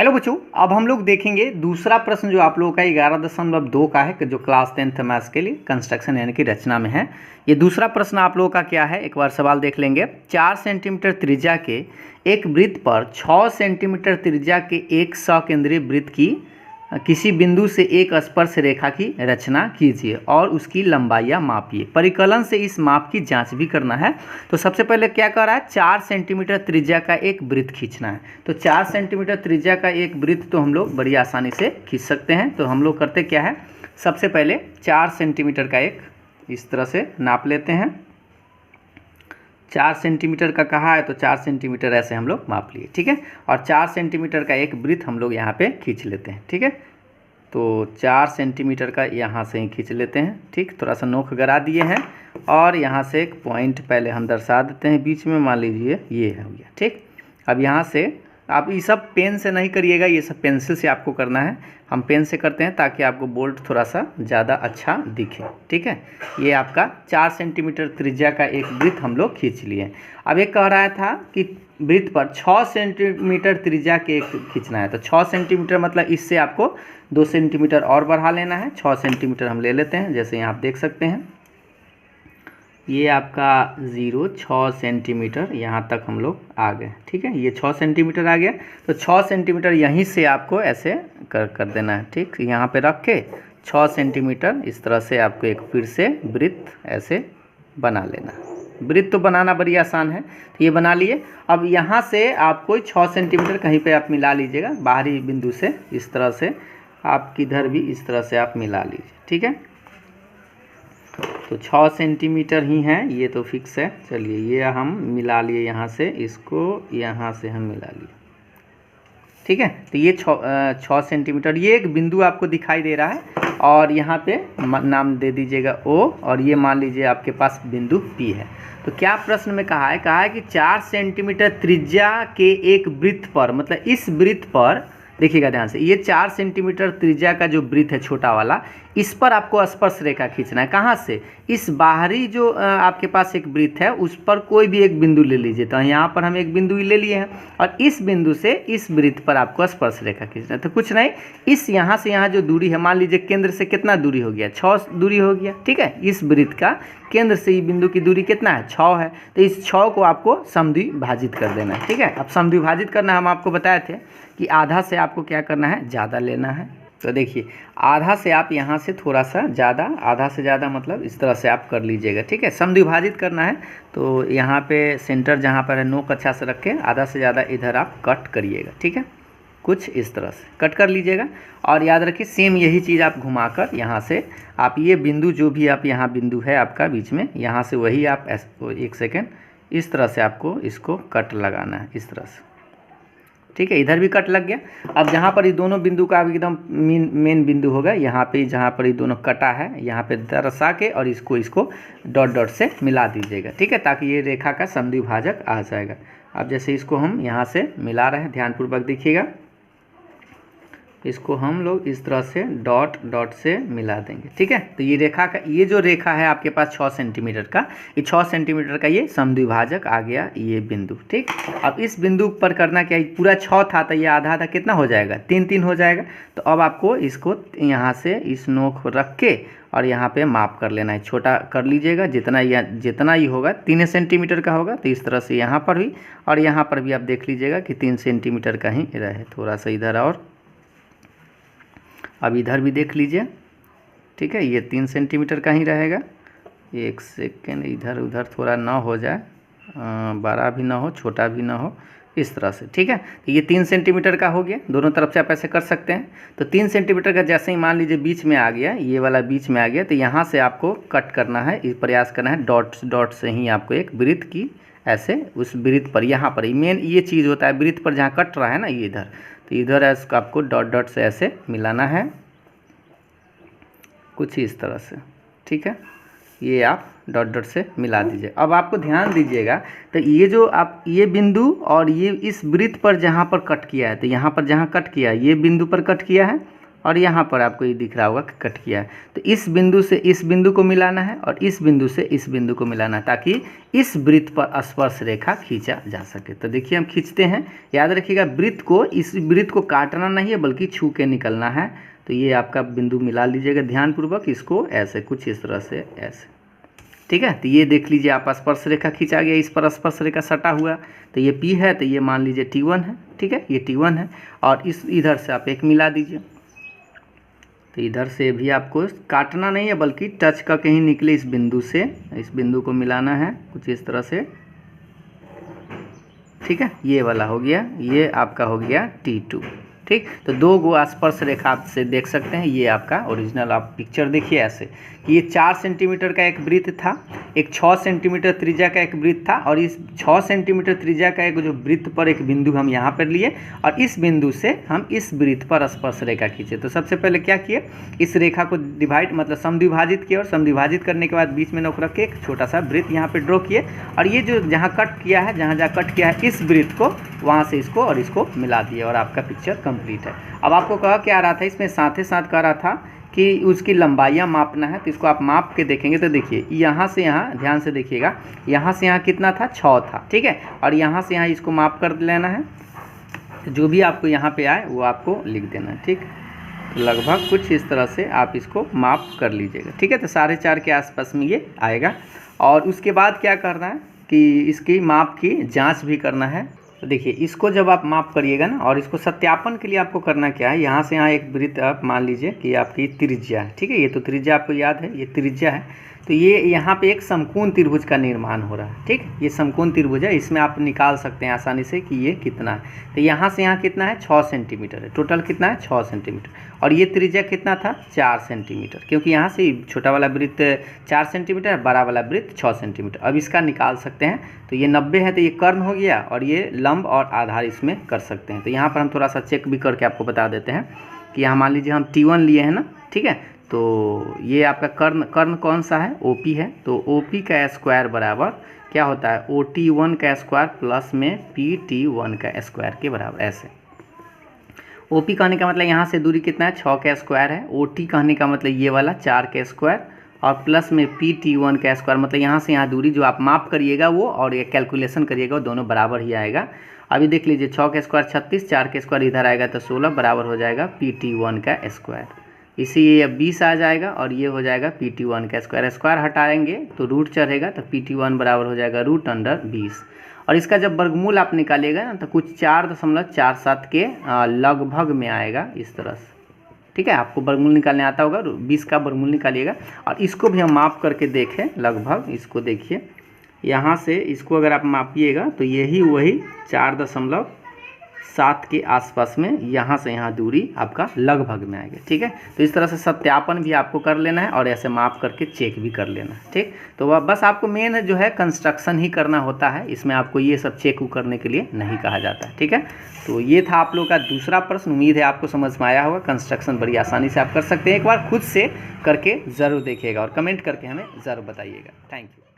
Hello बच्चों, अब हम लोग देखेंगे दूसरा प्रश्न जो आप लोगों का 11.2 का है, जो क्लास 10th मैथ्स के लिए कंस्ट्रक्शन यानी कि रचना में है। ये दूसरा प्रश्न आप लोगों का क्या है, एक बार सवाल देख लेंगे। 4 सेंटीमीटर त्रिज्या के एक वृत्त पर 6 सेंटीमीटर त्रिज्या के एक सकेंद्रीय वृत्त की किसी बिंदु से एक स्पर्श रेखा की रचना कीजिए और उसकी लंबाइयाँ मापिए। परिकलन से इस माप की जांच भी करना है। तो सबसे पहले क्या कर रहा है, 4 सेंटीमीटर त्रिज्या का एक वृत्त खींचना है। तो 4 सेंटीमीटर त्रिज्या का एक वृत्त तो हम लोग बड़ी आसानी से खींच सकते हैं। तो हम लोग करते क्या है, सबसे पहले 4 सेंटीमीटर का एक इस तरह से नाप लेते हैं। 4 सेंटीमीटर का कहा है तो 4 सेंटीमीटर ऐसे हम लोग माप लिए, ठीक है। और 4 सेंटीमीटर का एक वृत्त हम लोग यहाँ पे खींच लेते हैं, ठीक है। तो 4 सेंटीमीटर का यहाँ से ही खींच लेते हैं, ठीक। थोड़ा सा नोक गड़ा दिए हैं और यहाँ से एक पॉइंट पहले हम दर्शा देते हैं बीच में, मान लीजिए ये हो गया, ठीक। अब यहाँ से आप ये सब पेन से नहीं करिएगा, ये सब पेंसिल से आपको करना है। हम पेन से करते हैं ताकि आपको बोल्ड थोड़ा सा ज़्यादा अच्छा दिखे, ठीक है। ये आपका 4 सेंटीमीटर त्रिज्या का एक वृत्त हम लोग खींच लिए। अब एक कह रहा था कि वृत्त पर 6 सेंटीमीटर त्रिज्या के एक खींचना है। तो 6 सेंटीमीटर मतलब इससे आपको 2 सेंटीमीटर और बढ़ा लेना है। 6 सेंटीमीटर हम ले लेते हैं, जैसे यहाँ आप देख सकते हैं। ये आपका 6 सेंटीमीटर यहाँ तक हम लोग आ गए, ठीक है। ये 6 सेंटीमीटर आ गया। तो 6 सेंटीमीटर यहीं से आपको ऐसे कर देना है, ठीक। यहाँ पे रख के 6 सेंटीमीटर इस तरह से आपको एक फिर से वृत्त ऐसे बना लेना। वृत्त तो बनाना बड़ी आसान है, तो ये बना लिए। अब यहाँ से आप कोई 6 सेंटीमीटर कहीं पे आप मिला लीजिएगा बाहरी बिंदु से, इस तरह से आप किधर भी इस तरह से आप मिला लीजिए, ठीक है। तो 6 सेंटीमीटर ही है, ये तो फिक्स है। चलिए ये हम मिला लिए, यहाँ से इसको यहाँ से हम मिला लिए, ठीक है। तो ये 6 सेंटीमीटर, ये एक बिंदु आपको दिखाई दे रहा है और यहाँ पे नाम दे दीजिएगा O, और ये मान लीजिए आपके पास बिंदु P है। तो क्या प्रश्न में कहा है कि 4 सेंटीमीटर त्रिज्या के एक वृत्त पर, मतलब इस वृत्त पर देखिएगा ध्यान से, ये 4 सेंटीमीटर त्रिज्या का जो वृत्त है छोटा वाला, इस पर आपको स्पर्श रेखा खींचना है। कहाँ से, इस बाहरी जो आपके पास एक वृत्त है उस पर कोई भी एक बिंदु ले लीजिए। तो यहाँ पर हम एक बिंदु ले लिए हैं और इस बिंदु से इस वृत्त पर आपको स्पर्श रेखा खींचना है। तो कुछ नहीं, इस यहाँ से यहाँ जो दूरी है, मान लीजिए केंद्र से कितना दूरी हो गया, 6 दूरी हो गया, ठीक है। इस वृत्त का केंद्र से बिंदु की दूरी कितना है, 6 है। तो इस 6 को आपको समद्विभाजित कर देना है, ठीक है। अब समद्विभाजित करना हम आपको बताए थे कि आधा से आपको क्या करना है, ज़्यादा लेना है। तो देखिए आधा से आप यहाँ से थोड़ा सा ज़्यादा, आधा से ज़्यादा मतलब इस तरह से आप कर लीजिएगा, ठीक है। समद्विभाजित करना है तो यहाँ पे सेंटर जहाँ पर है नोक अच्छा से रख के आधा से ज़्यादा इधर आप कट करिएगा, ठीक है। कुछ इस तरह से कट कर लीजिएगा। और याद रखिए सेम यही चीज़ आप घुमाकर यहाँ से आप ये बिंदु जो भी आप यहाँ बिंदु है आपका बीच में, यहाँ से वही आप एक सेकेंड इस तरह से आपको इसको कट लगाना है, इस तरह से, ठीक है। इधर भी कट लग गया। अब जहाँ पर ये दोनों बिंदु का एकदम मेन बिंदु होगा, यहाँ पे जहाँ पर ये दोनों कटा है, यहाँ पे दर्शा के और इसको डॉट डॉट से मिला दीजिएगा, ठीक है, ताकि ये रेखा का समद्विभाजक आ जाएगा। अब जैसे इसको हम यहाँ से मिला रहे हैं, ध्यानपूर्वक देखिएगा, इसको हम लोग इस तरह से डॉट डॉट से मिला देंगे, ठीक है। तो ये रेखा का, ये जो रेखा है आपके पास 6 सेंटीमीटर का, ये 6 सेंटीमीटर का ये समद्विभाजक आ गया ये बिंदु, ठीक। अब इस बिंदु पर करना क्या है, पूरा 6 था तो ये आधा आधा कितना हो जाएगा, 3 3 हो जाएगा। तो अब आपको इसको यहाँ से इस नोक रख के और यहाँ पे माप कर लेना है, छोटा कर लीजिएगा जितना ही होगा, 3 सेंटीमीटर का होगा। तो इस तरह से यहाँ पर भी और यहाँ पर भी आप देख लीजिएगा कि 3 सेंटीमीटर का ही रहे, थोड़ा सा इधर। और अब इधर भी देख लीजिए, ठीक है, ये 3 सेंटीमीटर का ही रहेगा। एक सेकेंड, इधर उधर थोड़ा ना हो जाए, बड़ा भी ना हो छोटा भी ना हो, इस तरह से, ठीक है। तो ये 3 सेंटीमीटर का हो गया, दोनों तरफ से आप ऐसे कर सकते हैं। तो 3 सेंटीमीटर का जैसे ही मान लीजिए बीच में आ गया, ये वाला बीच में आ गया, तो यहाँ से आपको कट करना है, इस प्रयास करना है डॉट डॉट से ही आपको एक वृत्त की ऐसे उस वृत्त पर, यहाँ पर मेन ये चीज़ होता है, वृत्त पर जहाँ कट रहा है ना ये इधर, तो इधर ऐसे आपको डॉट डॉट से ऐसे मिलाना है, कुछ इस तरह से, ठीक है। ये आप डॉट डॉट से मिला दीजिए। अब आपको ध्यान दीजिएगा, तो ये जो आप ये बिंदु और ये इस वृत्त पर जहाँ पर कट किया है, तो यहाँ पर जहाँ कट किया है ये बिंदु पर कट किया है और यहाँ पर आपको ये दिख रहा होगा कि कट किया है। तो इस बिंदु से इस बिंदु को मिलाना है और इस बिंदु से इस बिंदु को मिलाना है ताकि इस वृत्त पर स्पर्श रेखा खींचा जा सके। तो देखिए हम खींचते हैं। याद रखिएगा वृत्त को, इस वृत्त को काटना नहीं है बल्कि छू के निकलना है। तो ये आपका बिंदु मिला लीजिएगा ध्यानपूर्वक, इसको ऐसे कुछ इस तरह से ऐसे, ठीक है। तो ये देख लीजिए आप स्पर्श रेखा खींचा गया, इस पर स्पर्श रेखा सटा हुआ। तो ये P है, तो ये मान लीजिए T1 है, ठीक है, ये T1 है। और इस इधर से आप एक मिला दीजिए। तो इधर से भी आपको काटना नहीं है बल्कि टच करके ही निकले इस बिंदु से, इस बिंदु को मिलाना है कुछ इस तरह से, ठीक है। ये वाला हो गया, ये आपका हो गया T2, ठीक। तो दो गो स्पर्श रेखा आप से देख सकते हैं। ये आपका ओरिजिनल आप पिक्चर देखिए ऐसे कि ये 4 सेंटीमीटर का एक वृत्त था, एक 6 सेंटीमीटर त्रिज्या का एक वृत्त था, और इस 6 सेंटीमीटर त्रिज्या का एक जो वृत्त पर एक बिंदु हम यहाँ पर लिए और इस बिंदु से हम इस वृत्त पर स्पर्श रेखा खींचे। तो सबसे पहले क्या किए, इस रेखा को डिवाइड मतलब समद्विभाजित किए, और समद्विभाजित करने के बाद बीच में नोक रख के एक छोटा सा वृत्त यहाँ पर ड्रॉ किए, और ये जो जहाँ कट किया है, जहाँ कट किया है इस वृत्त को, वहाँ से इसको और इसको मिला दिए और आपका पिक्चर कंप्लीट है। अब आपको कहा क्या आ रहा था, इसमें साथ ही साथ कह रहा था कि उसकी लंबाइयाँ मापना है। तो इसको आप माप के देखेंगे तो देखिए यहाँ से यहाँ, ध्यान से देखिएगा, यहाँ से यहाँ कितना था, 6 था, ठीक है। और यहाँ से यहाँ इसको माप कर लेना है। तो जो भी आपको यहाँ पे आए वो आपको लिख देना है, ठीक। लगभग कुछ इस तरह से आप इसको माप कर लीजिएगा, ठीक है। तो 4.5 के आसपास में ये आएगा। और उसके बाद क्या करना है कि इसकी माप की जाँच भी करना है। तो देखिए इसको जब आप माप करिएगा ना, और इसको सत्यापन के लिए आपको करना क्या है, यहाँ से यहाँ एक वृत्त आप मान लीजिए कि आपकी त्रिज्या है, ठीक है। ये तो त्रिज्या आपको याद है, ये त्रिज्या है। तो ये यहाँ पे एक समकोण त्रिभुज का निर्माण हो रहा है, ठीक। ये समकोण त्रिभुज है, इसमें आप निकाल सकते हैं आसानी से कि ये कितना है। तो यहाँ से यहाँ कितना है, 6 सेंटीमीटर है, टोटल कितना है, 6 सेंटीमीटर। और ये त्रिज्या कितना था, 4 सेंटीमीटर, क्योंकि यहाँ से छोटा वाला वृत्त 4 सेंटीमीटर, बड़ा वाला वृत्त 6 सेंटीमीटर। अब इसका निकाल सकते हैं। तो ये 90 है, तो ये कर्ण हो गया, और ये लंब और आधार इसमें कर सकते हैं। तो यहाँ पर हम थोड़ा सा चेक भी करके आपको बता देते हैं कि यहाँ मान लीजिए हम T1 लिए हैं ना, ठीक है। तो ये आपका कर्ण कौन सा है, OP है। तो OP का स्क्वायर बराबर क्या होता है, OT1 का स्क्वायर प्लस में PT1 का स्क्वायर के बराबर। ऐसे OP कहने का मतलब यहाँ से दूरी कितना है, 6 का स्क्वायर है। OT कहने का मतलब ये वाला 4 का स्क्वायर, और प्लस में PT1 का स्क्वायर, मतलब यहाँ से यहाँ दूरी जो आप माप करिएगा वो और ये कैलकुलेशन करिएगा, वो दोनों बराबर ही आएगा। अभी देख लीजिए 6 का स्क्वायर 36, 4 का स्क्वायर इधर आएगा तो 16, बराबर हो जाएगा PT1 का स्क्वायर। इसी ये 20 आ जाएगा, और ये हो जाएगा PT1 का स्क्वायर। स्क्वायर हटाएंगे तो रूट चढ़ेगा, तो PT1 बराबर हो जाएगा √20। और इसका जब वर्गमूल आप निकालिएगा ना, तो कुछ 4.47 के लगभग में आएगा इस तरह से, ठीक है। आपको वर्गमूल निकालने आता होगा, 20 का वर्गमूल निकालिएगा। और इसको भी हम माप करके देखें, लगभग इसको देखिए, यहाँ से इसको अगर आप मापिएगा तो यही वही 4.7 के आसपास में यहाँ से यहाँ दूरी आपका लगभग में आएगा, ठीक है। तो इस तरह से सत्यापन भी आपको कर लेना है और ऐसे माप करके चेक भी कर लेना है, ठीक। तो वह बस आपको मेन जो है कंस्ट्रक्शन ही करना होता है, इसमें आपको ये सब चेक करने के लिए नहीं कहा जाता है, ठीक है। तो ये था आप लोग का दूसरा प्रश्न। उम्मीद है आपको समझ में आया होगा। कंस्ट्रक्शन बड़ी आसानी से आप कर सकते हैं, एक बार खुद से करके ज़रूर देखिएगा और कमेंट करके हमें ज़रूर बताइएगा। Thank you.